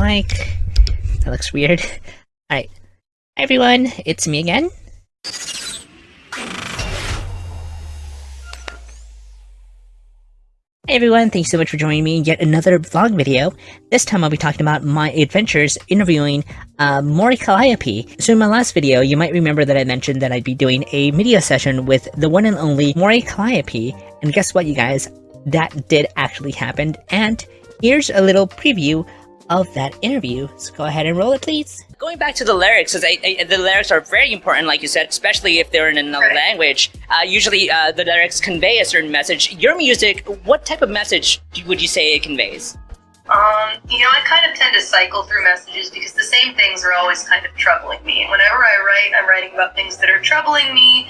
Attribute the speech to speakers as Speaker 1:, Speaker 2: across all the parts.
Speaker 1: mic. That looks weird. Alright. Hi everyone, it's me again. Hey everyone, thanks so much for joining me in yet another vlog video. This time I'll be talking about my adventures interviewing Mori Calliope. So in my last video, you might remember that I mentioned that I'd be doing a media session with the one and only Mori Calliope. And guess what, you guys? That did actually happen. And here's a little preview of that interview. So go ahead and roll it, please. Going back to the lyrics, because the lyrics are very important, like you said, especially if they're in another language. Usually the lyrics convey a certain message. Your music, what type of message would you say it conveys?
Speaker 2: I kind of tend to cycle through messages because the same things are always kind of troubling me. And whenever I write, I'm writing about things that are troubling me,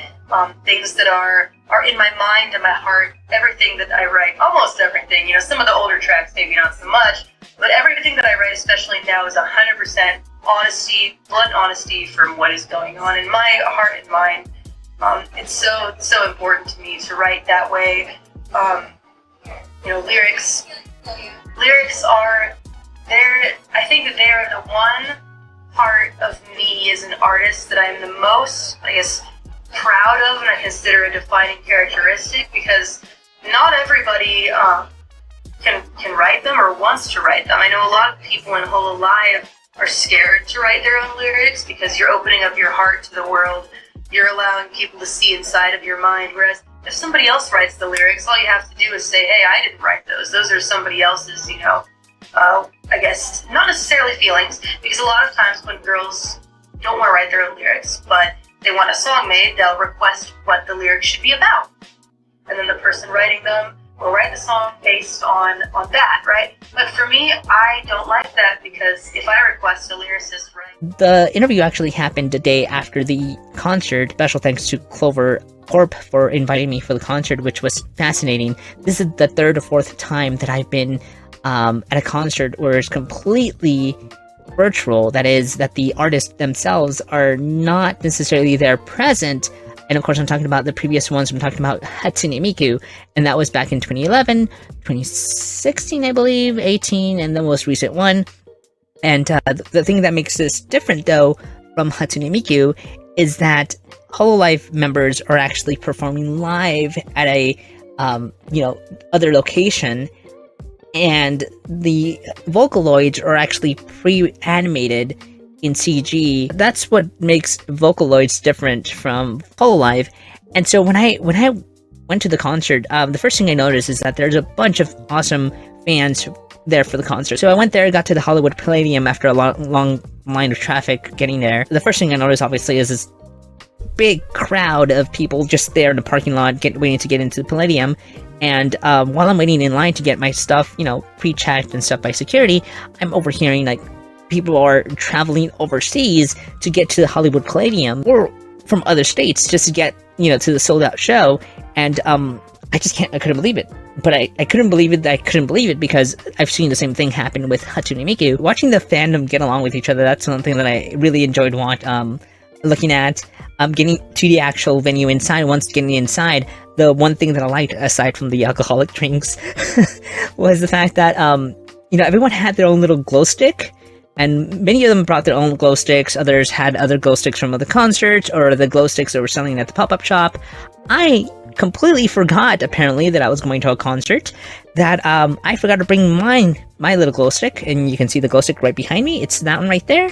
Speaker 2: things that are in my mind and my heart. Everything that I write, almost everything. Some of the older tracks, maybe not so much, but everything that I write, especially now, is 100% honesty, blunt honesty from what is going on in my heart and mind. It's so important to me to write that way. Lyrics are there. I think that they are the one part of me as an artist that I'm the most, proud of, and I consider a defining characteristic, because not everybody can write them or wants to write them. I know a lot of people in HoloLive are scared to write their own lyrics because you're opening up your heart to the world. You're allowing people to see inside of your mind, whereas if somebody else writes the lyrics, all you have to do is say, hey, I didn't write those. Those are somebody else's, not necessarily feelings, because a lot of times when girls don't want to write their own lyrics, but they want a song made, they'll request what the lyrics should be about. And then the person writing them will write the song based on that, right? But for me, I don't like that, because if I request a lyricist write...
Speaker 1: The interview actually happened the day after the concert. Special thanks to Clover Corp for inviting me for the concert, which was fascinating. This is the third or fourth time that I've been at a concert where it's completely virtual. That is, that the artists themselves are not necessarily there present. And of course, I'm talking about the previous ones. I'm talking about Hatsune Miku, and that was back in 2011, 2016, I believe, 18, and the most recent one. And the thing that makes this different, though, from Hatsune Miku is that HoloLive members are actually performing live at a, other location, and the Vocaloids are actually pre-animated in CG. That's what makes Vocaloids different from HoloLive. And so when I went to the concert, the first thing I noticed is that there's a bunch of awesome fans there for the concert. So I went there, got to the Hollywood Palladium after a long line of traffic getting there. The first thing I noticed, obviously, is this big crowd of people just there in the parking lot waiting to get into the Palladium. And while I'm waiting in line to get my stuff, pre-checked and stuff by security, I'm overhearing, people are traveling overseas to get to the Hollywood Palladium, or from other states just to get, to the sold-out show. And I couldn't believe it. But I couldn't believe it that I couldn't believe it, because I've seen the same thing happen with Hatsune Miku. Watching the fandom get along with each other, that's something that I really enjoyed looking at. Getting to the actual venue inside. Once getting inside, the one thing that I liked, aside from the alcoholic drinks, was the fact that, everyone had their own little glow stick. And many of them brought their own glow sticks. Others had other glow sticks from other concerts, or the glow sticks that were selling at the pop-up shop. I completely forgot, apparently, that I was going to a concert, that I forgot to bring my little glow stick. And you can see the glow stick right behind me. It's that one right there.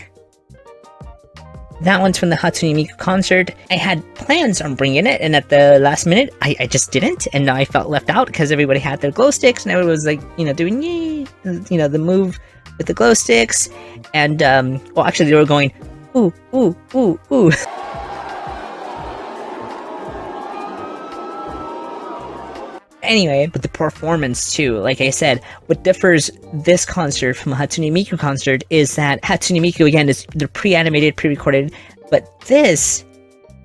Speaker 1: That one's from the Hatsune Miku concert. I had plans on bringing it, and at the last minute, I just didn't, and now I felt left out because everybody had their glow sticks, and everybody was doing the move with the glow sticks, and actually they were going ooh ooh ooh ooh. Anyway, but the performance too, like I said, what differs this concert from a Hatsune Miku concert is that Hatsune Miku, again, they're pre-animated, pre-recorded, but this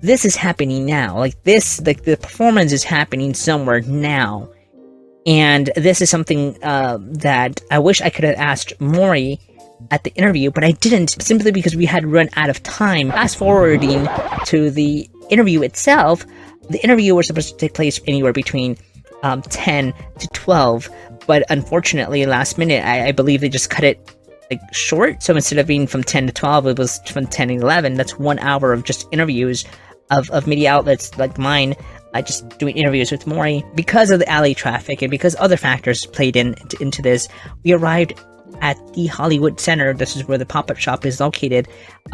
Speaker 1: is happening now. The performance is happening somewhere now. And this is something that I wish I could have asked Mori at the interview, but I didn't, simply because we had run out of time. Fast forwarding to the interview itself, the interview was supposed to take place anywhere between 10 to 12, but unfortunately last minute I believe they just cut it like short. So instead of being from 10 to 12, it was from 10 to 11. That's 1 hour of just interviews of media outlets like mine, just doing interviews with Mori. Because of the alley traffic and because other factors played into this, we arrived at the Hollywood Center. This is where the pop-up shop is located,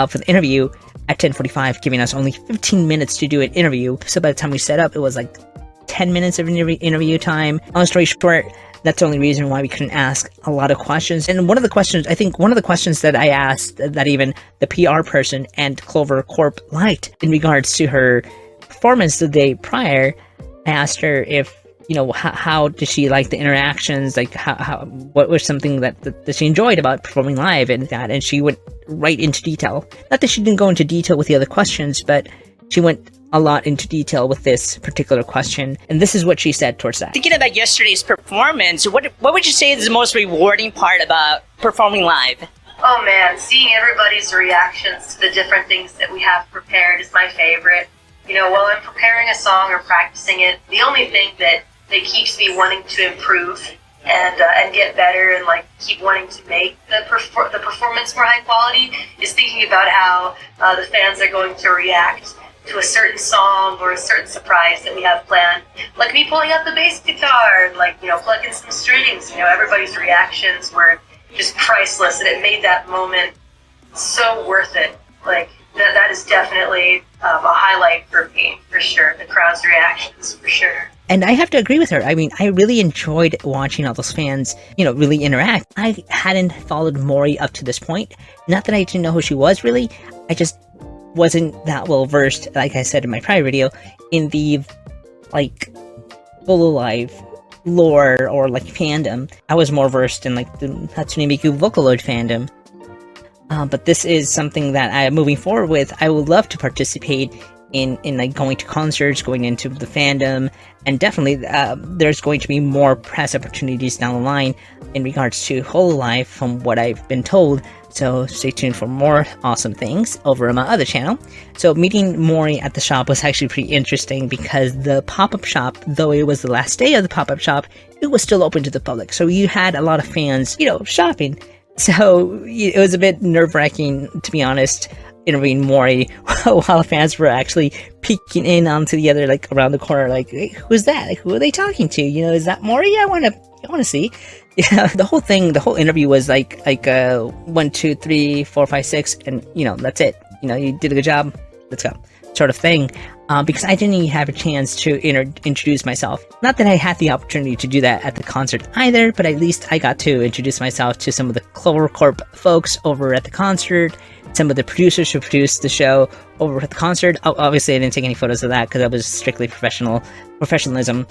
Speaker 1: for the interview at 10:45, giving us only 15 minutes to do an interview. So by the time we set up, it was like 10 minutes of interview time. Long story short, that's the only reason why we couldn't ask a lot of questions. And one of the questions that I asked that even the PR person and Clover Corp liked in regards to her performance the day prior, I asked her if, how did she like the interactions, like what was something that she enjoyed about performing live and that, and she went right into detail. Not that she didn't go into detail with the other questions, but she went a lot into detail with this particular question, and this is what she said towards that.
Speaker 3: Thinking about yesterday's performance, what would you say is the most rewarding part about performing live?
Speaker 2: Oh man, seeing everybody's reactions to the different things that we have prepared is my favorite. While I'm preparing a song or practicing it, the only thing that keeps me wanting to improve and get better and keep wanting to make the performance more high quality is thinking about how the fans are going to react to a certain song or a certain surprise that we have planned. Like me pulling out the bass guitar and plugging some strings. Everybody's reactions were just priceless, and it made that moment so worth it. That is definitely a highlight for me, for sure. The crowd's reactions, for sure.
Speaker 1: And I have to agree with her. I mean, I really enjoyed watching all those fans, really interact. I hadn't followed Mori up to this point. Not that I didn't know who she was, really. I just wasn't that well versed, like I said in my prior video, in the HoloLive lore or fandom. I was more versed in the Hatsune Miku Vocaloid fandom. But this is something that I am moving forward with. I would love to participate in going to concerts, going into the fandom, and definitely there's going to be more press opportunities down the line in regards to HoloLive from what I've been told. So stay tuned for more awesome things over on my other channel. So meeting Mori at the shop was actually pretty interesting because the pop-up shop, though it was the last day of the pop-up shop, it was still open to the public. So you had a lot of fans, shopping. So it was a bit nerve-wracking, to be honest, interviewing Mori while fans were actually peeking in onto the other, around the corner, hey, who's that? Who are they talking to? Is that Mori? I want to see. Yeah, the whole interview was 1, 2, 3, 4, 5, 6, and that's it. You did a good job. Let's go, sort of thing. Because I didn't even have a chance to introduce myself. Not that I had the opportunity to do that at the concert either, but at least I got to introduce myself to some of the Clover Corp folks over at the concert, some of the producers who produced the show over at the concert. Obviously, I didn't take any photos of that because that was strictly professionalism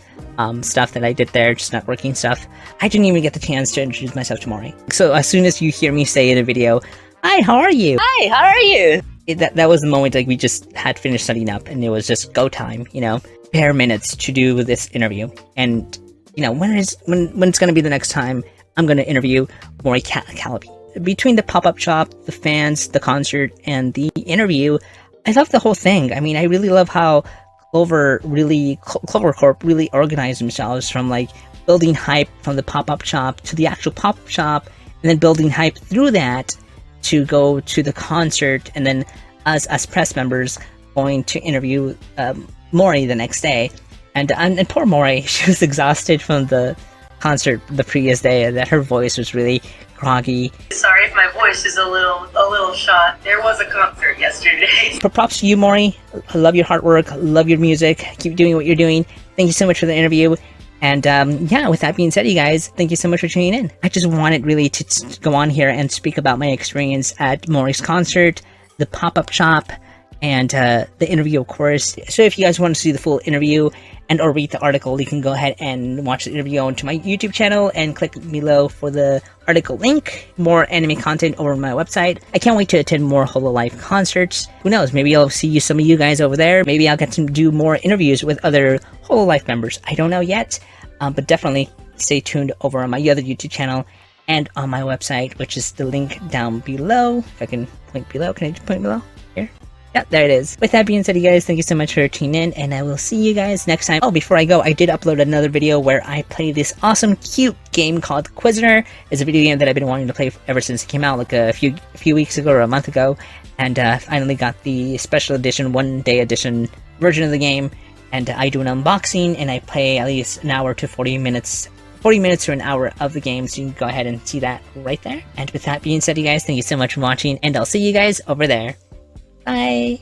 Speaker 1: stuff that I did there, just networking stuff. I didn't even get the chance to introduce myself to Mori. So as soon as you hear me say in a video, "Hi, how are you?"
Speaker 3: Hi, how are you?
Speaker 1: That was the moment we just had finished setting up, and it was just go time, bare minutes to do this interview. And when it's going to be the next time I'm going to interview Mori Calliope. Between the pop-up shop, the fans, the concert, and the interview, I love the whole thing. I mean, I really love how Clover Corp really organized themselves from building hype from the pop-up shop to the actual pop-up shop, and then building hype through that to go to the concert, and then us as press members going to interview Mori the next day. And poor Mori, she was exhausted from the concert the previous day, and that her voice was really groggy.
Speaker 2: Sorry if my voice is a little shot. There was a concert yesterday.
Speaker 1: But props to you, Mori. I love your hard work, love your music. Keep doing what you're doing. Thank you so much for the interview. And with that being said, you guys, thank you so much for tuning in. I just wanted really to go on here and speak about my experience at Mori's concert, the pop-up shop, and the interview, of course. So if you guys want to see the full interview and or read the article, you can go ahead and watch the interview onto my YouTube channel and click below for the article link. More anime content over on my website. I can't wait to attend more HoloLive concerts. Who knows, maybe I'll see some of you guys over there. Maybe I'll get to do more interviews with other HoloLive members. I don't know yet, but definitely stay tuned over on my other YouTube channel and on my website, which is the link down below. If I can point below, can I just point below? Here? Yep, there it is. With that being said, you guys, thank you so much for tuning in, and I will see you guys next time. Oh, before I go, I did upload another video where I play this awesome, cute game called Quizner. It's a video game that I've been wanting to play ever since it came out, like a few weeks ago or a month ago, and finally got the special edition, one-day edition version of the game, and I do an unboxing, and I play at least an hour to 40 minutes to an hour of the game, so you can go ahead and see that right there. And with that being said, you guys, thank you so much for watching, and I'll see you guys over there. Bye!